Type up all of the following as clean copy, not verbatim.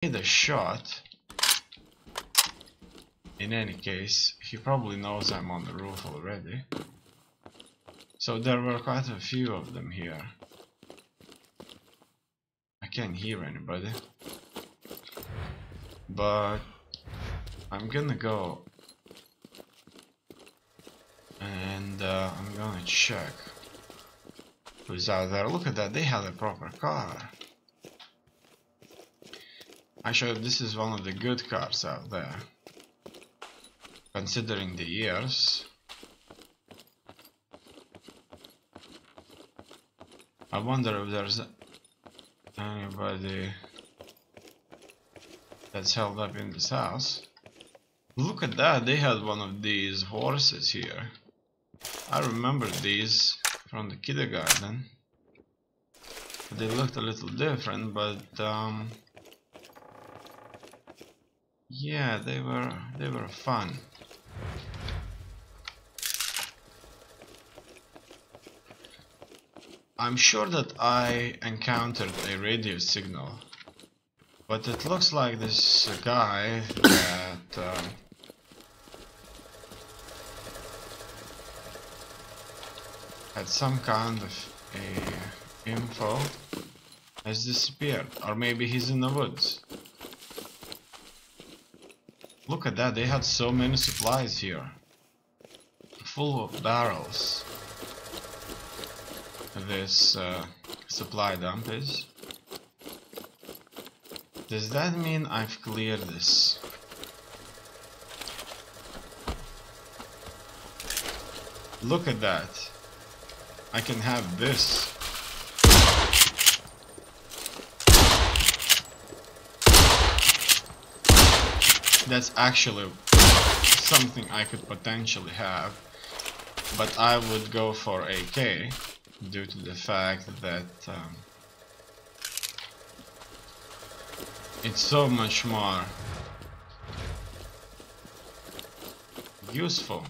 made a shot. In any case, he probably knows I'm on the roof already. So there were quite a few of them here. I can't hear anybody. But I'm gonna go and I'm gonna check who's out there. Look at that, they have a proper car. Actually, this is one of the good cars out there, considering the years. I wonder if there's anybody that's held up in this house. Look at that, they had one of these horses here. I remember these from the kindergarten. They looked a little different, but yeah, they were fun. I'm sure that I encountered a radio signal, but it looks like this guy that had some kind of a info has disappeared, or maybe he's in the woods. Look at that, they had so many supplies here, full of barrels. This supply dump is. Does that mean I've cleared this? Look at that. I can have this. That's actually something I could potentially have, but I would go for AK due to the fact that it's so much more useful.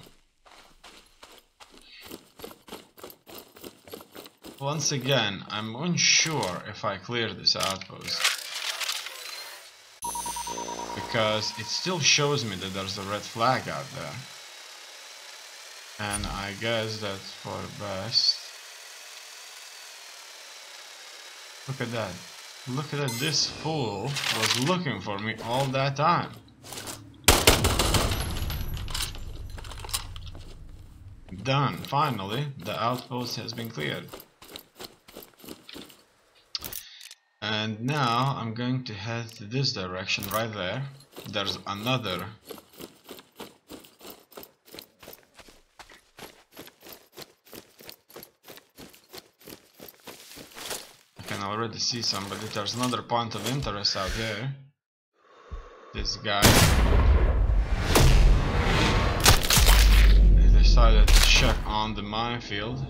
Once again, I'm unsure if I clear this outpost, because it still shows me that there's a red flag out there, and I guess that's for the best. Look at that. Look at that, this fool was looking for me all that time. Done, finally, the outpost has been cleared. And now I'm going to head to this direction right there. There's another I can already see somebody. There's another point of interest out here. This guy. He decided to check on the minefield.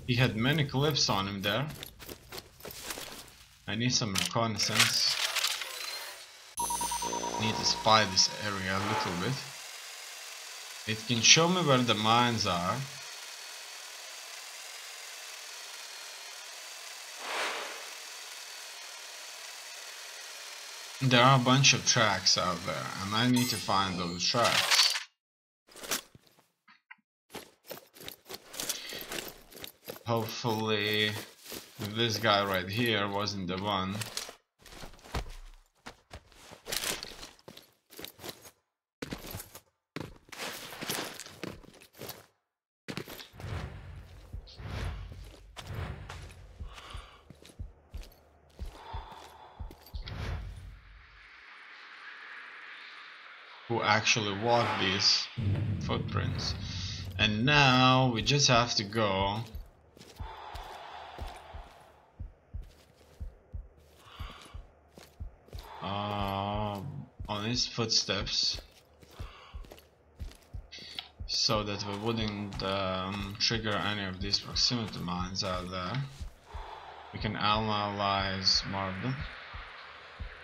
He had many clips on him there. I need some reconnaissance. Need to spy this area a little bit. It can show me where the mines are. There are a bunch of tracks out there, and I need to find those tracks. Hopefully this guy right here wasn't the one. Who actually walked these footprints. And now we just have to go on his footsteps, so that we wouldn't trigger any of these proximity mines out there. We can analyze more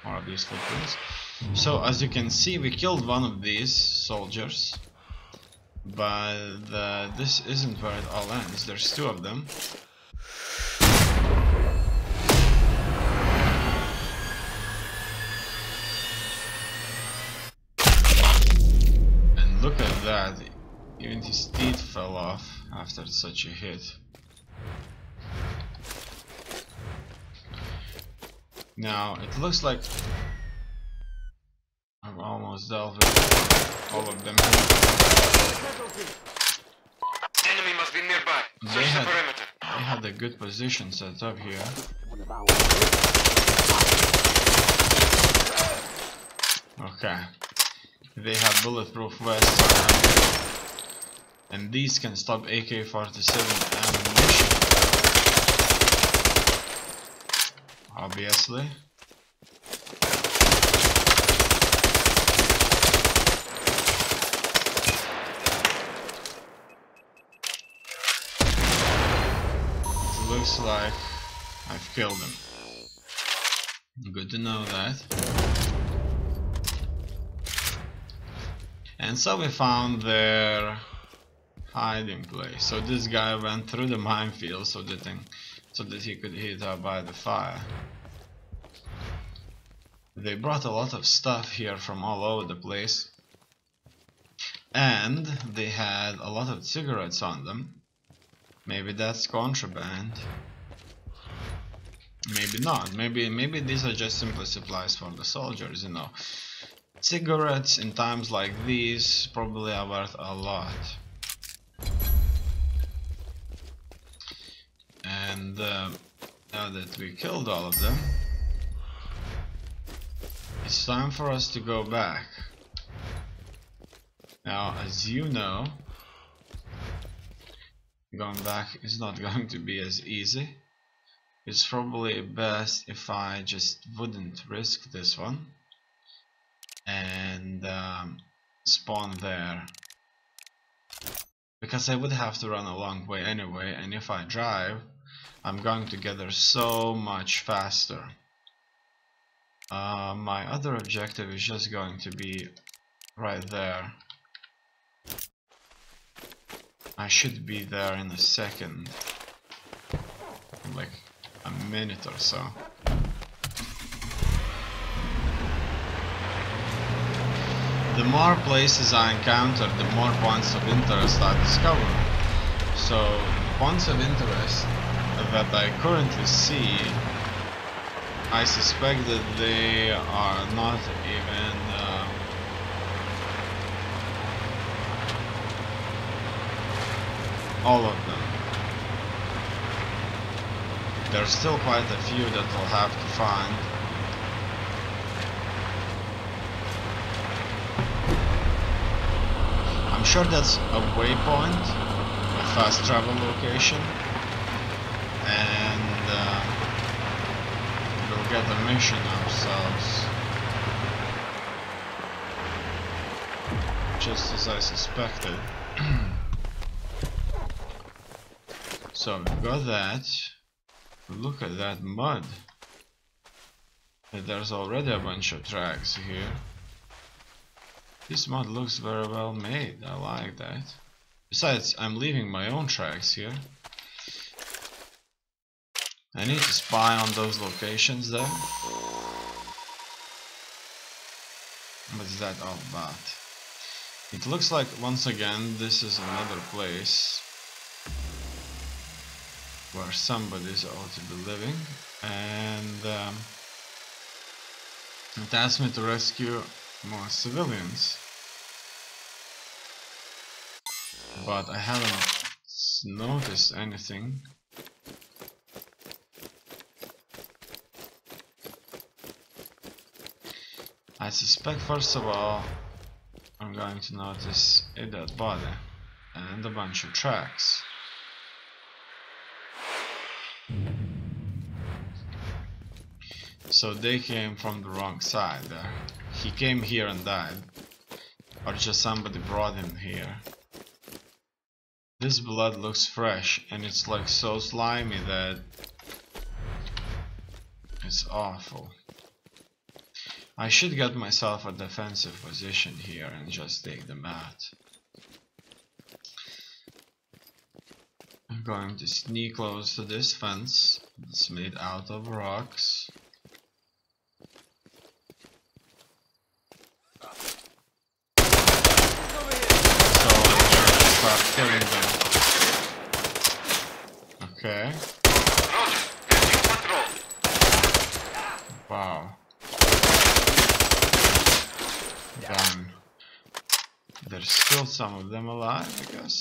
of these footprints. So as you can see, we killed one of these soldiers, but this isn't where it all ends. There's two of them. that, even his teeth fell off after such a hit. Now it looks like I've almost dealt with all of them here. Enemy must be nearby. Search the perimeter. They had a good position set up here. Okay. They have bulletproof vests, and these can stop AK-47 ammunition. Obviously. It looks like I've killed him. Good to know that. And so we found their hiding place. So this guy went through the minefield so that he could hit up by the fire. They brought a lot of stuff here from all over the place, and they had a lot of cigarettes on them. Maybe that's contraband. Maybe not. Maybe these are just simply supplies for the soldiers, you know. Cigarettes in times like these probably are worth a lot. And now that we killed all of them, it's time for us to go back. Now, as you know, going back is not going to be as easy. It's probably best if I just wouldn't risk this one and spawn there, because I would have to run a long way anyway, and if I drive I'm going to get there so much faster. My other objective is just going to be right there. I should be there in a second, like a minute or so. The more places I encounter, the more points of interest I discover. So, the points of interest that I currently see, I suspect that they are not even all of them. There's still quite a few that we'll have to find. I'm sure that's a waypoint, a fast travel location, and we'll get a mission ourselves, just as I suspected. So we've got that. Look at that mud. And there's already a bunch of tracks here. This mud looks very well made. I like that. Besides, I'm leaving my own tracks here. I need to spy on those locations though. What's that all about? It looks like once again this is another place where somebody's ought to be living, and it asked me to rescue more civilians, but I haven't noticed anything. I suspect first of all I'm going to notice a dead body and a bunch of tracks. So they came from the wrong side there. He came here and died, or just somebody brought him here. This blood looks fresh, and it's like so slimy that it's awful. I should get myself a defensive position here and just take them out. I'm going to sneak close to this fence. It's made out of rocks. So Gone. There's still some of them alive, I guess.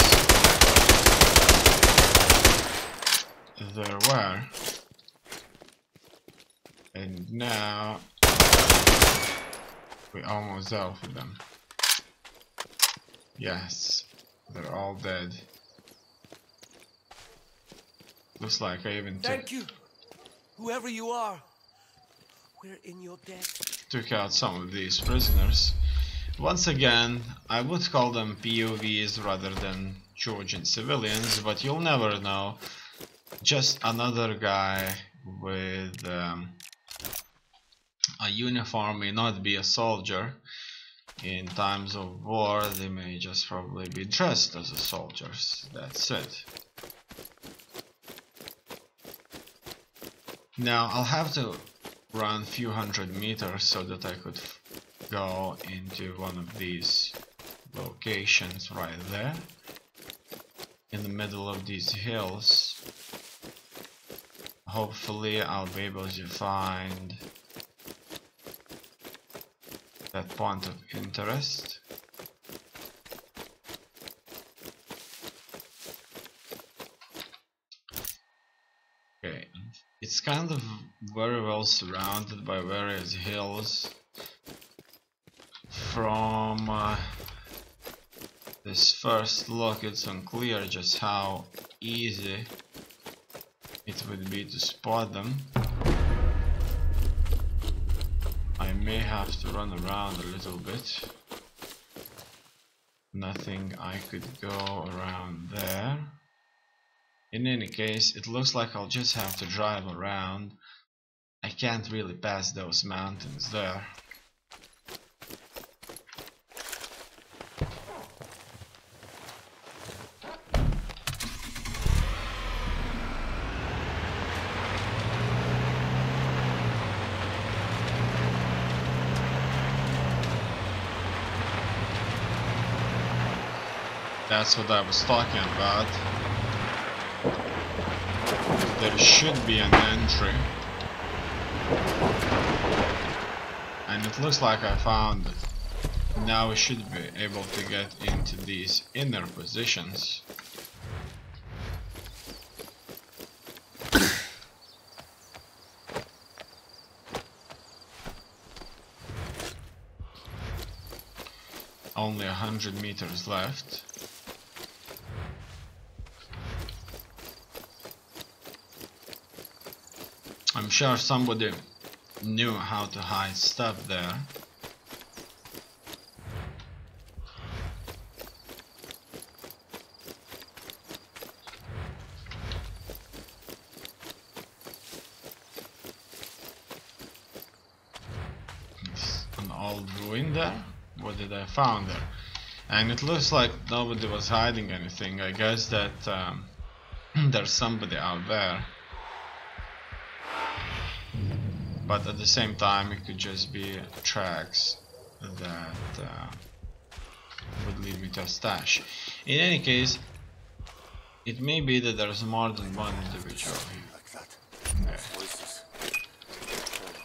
There were. And now we almost dealt with them. Yes, they're all dead. Looks like I even Thank you, whoever you are. We're in your debt. Took out some of these prisoners. Once again, I would call them POVs rather than Georgian civilians, but you'll never know. Just another guy with a uniform may not be a soldier. In times of war, they may just probably be dressed as soldiers. That's it. Now I'll have to run a few hundred meters so that I could go into one of these locations right there in the middle of these hills. Hopefully I'll be able to find that point of interest. Okay, it's kind of very well surrounded by various hills. From this first look, it's unclear just how easy it would be to spot them. I may have to run around a little bit. Nothing I could go around there. In any case, it looks like I'll just have to drive around. I can't really pass those mountains there. That's what I was talking about. There should be an entry. And it looks like I found it. Now we should be able to get into these inner positions. Only 100 meters left. I'm sure somebody knew how to hide stuff there. It's an old ruin there. What did I find there? And it looks like nobody was hiding anything. I guess that there's somebody out there. But at the same time, it could just be tracks that would lead me to a stash. In any case, it may be that there's more than one individual here. Okay.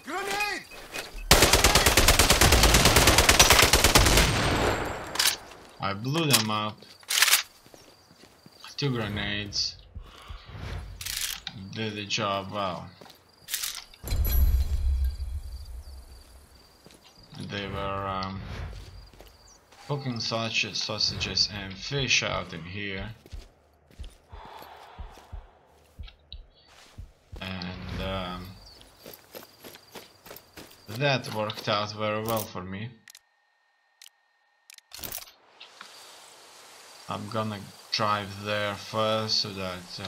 Grenade! I blew them up. 2 grenades. Did the job well. They were cooking sausages and fish out in here, and that worked out very well for me. I'm gonna drive there first so that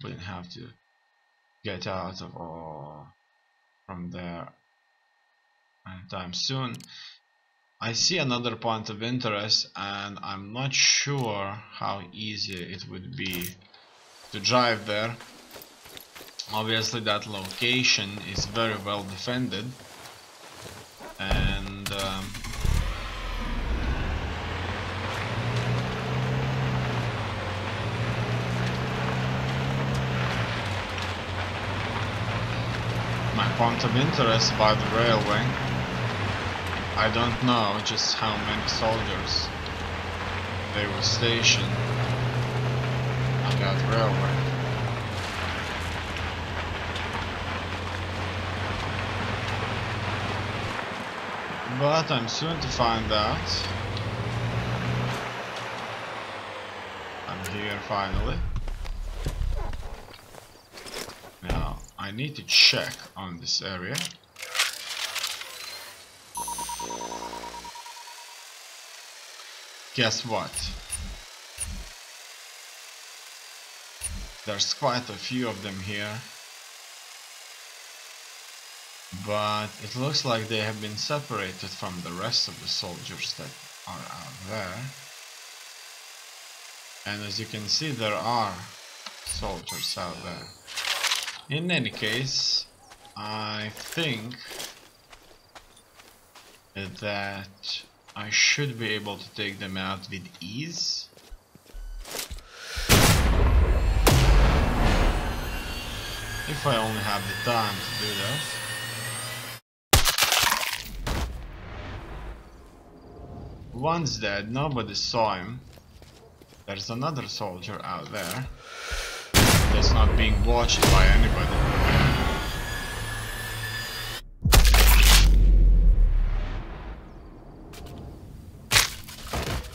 we don't have to get out of from there anytime soon. I see another point of interest, and I'm not sure how easy it would be to drive there. Obviously that location is very well defended, and my point of interest by the railway. I don't know just how many soldiers they were stationed on that railway. But I'm soon to find out. I'm here finally. Now I need to check on this area. Guess what? There's quite a few of them here, but it looks like they have been separated from the rest of the soldiers that are out there. And as you can see, there are soldiers out there. In any case, I think that I should be able to take them out with ease. If I only have the time to do that. One's dead, nobody saw him. There's another soldier out there that's not being watched by anybody.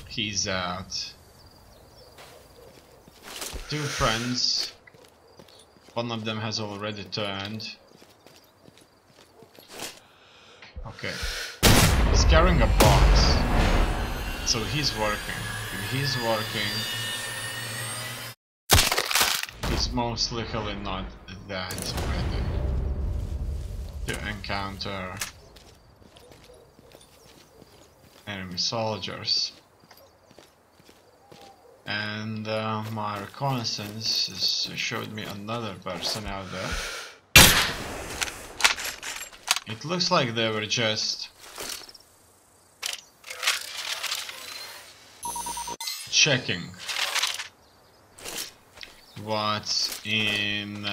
He's out. Two friends. One of them has already turned. Okay. He's carrying a box. So he's working. If he's working, he's most likely not that ready to encounter enemy soldiers. And my reconnaissance showed me another person out there. It looks like they were just checking what's in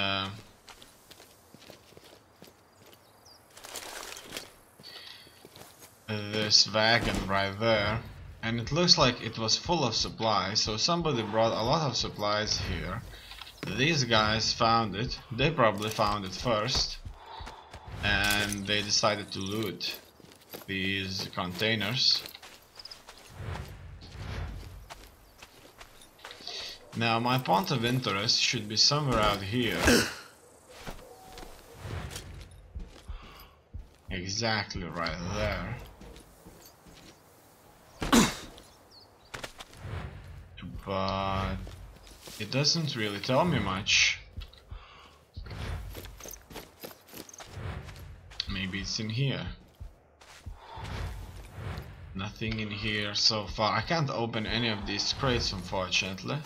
this wagon right there. And it looks like it was full of supplies, so somebody brought a lot of supplies here. These guys found it. They probably found it first, and they decided to loot these containers. Now my point of interest should be somewhere out here. Exactly right there. But it doesn't really tell me much. Maybe it's in here. Nothing in here so far. I can't open any of these crates, unfortunately.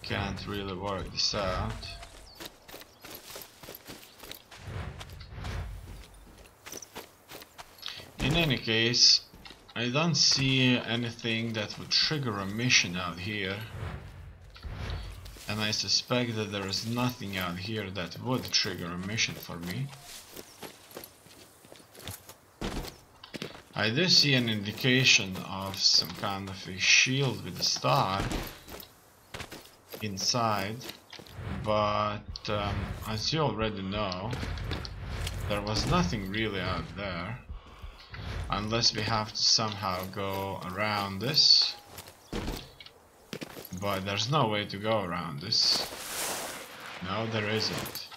Can't really work this out. In any case, I don't see anything that would trigger a mission out here, and I suspect that there is nothing out here that would trigger a mission for me. I do see an indication of some kind of a shield with a star inside, but as you already know, there was nothing really out there. Unless we have to somehow go around this. But there's no way to go around this. No, there isn't.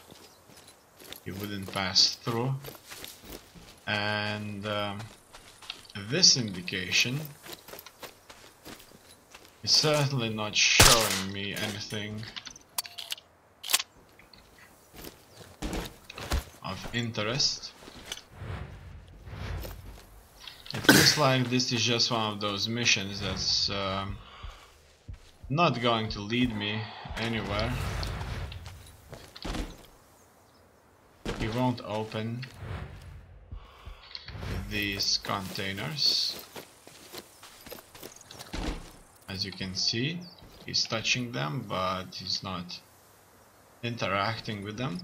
You wouldn't pass through. And this indication is certainly not showing me anything of interest. It looks like this is just one of those missions that's not going to lead me anywhere. He won't open these containers. As you can see, he's touching them, but he's not interacting with them.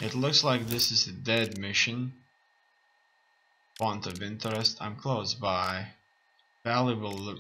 It looks like this is a dead mission. point of interest. I'm close by valuable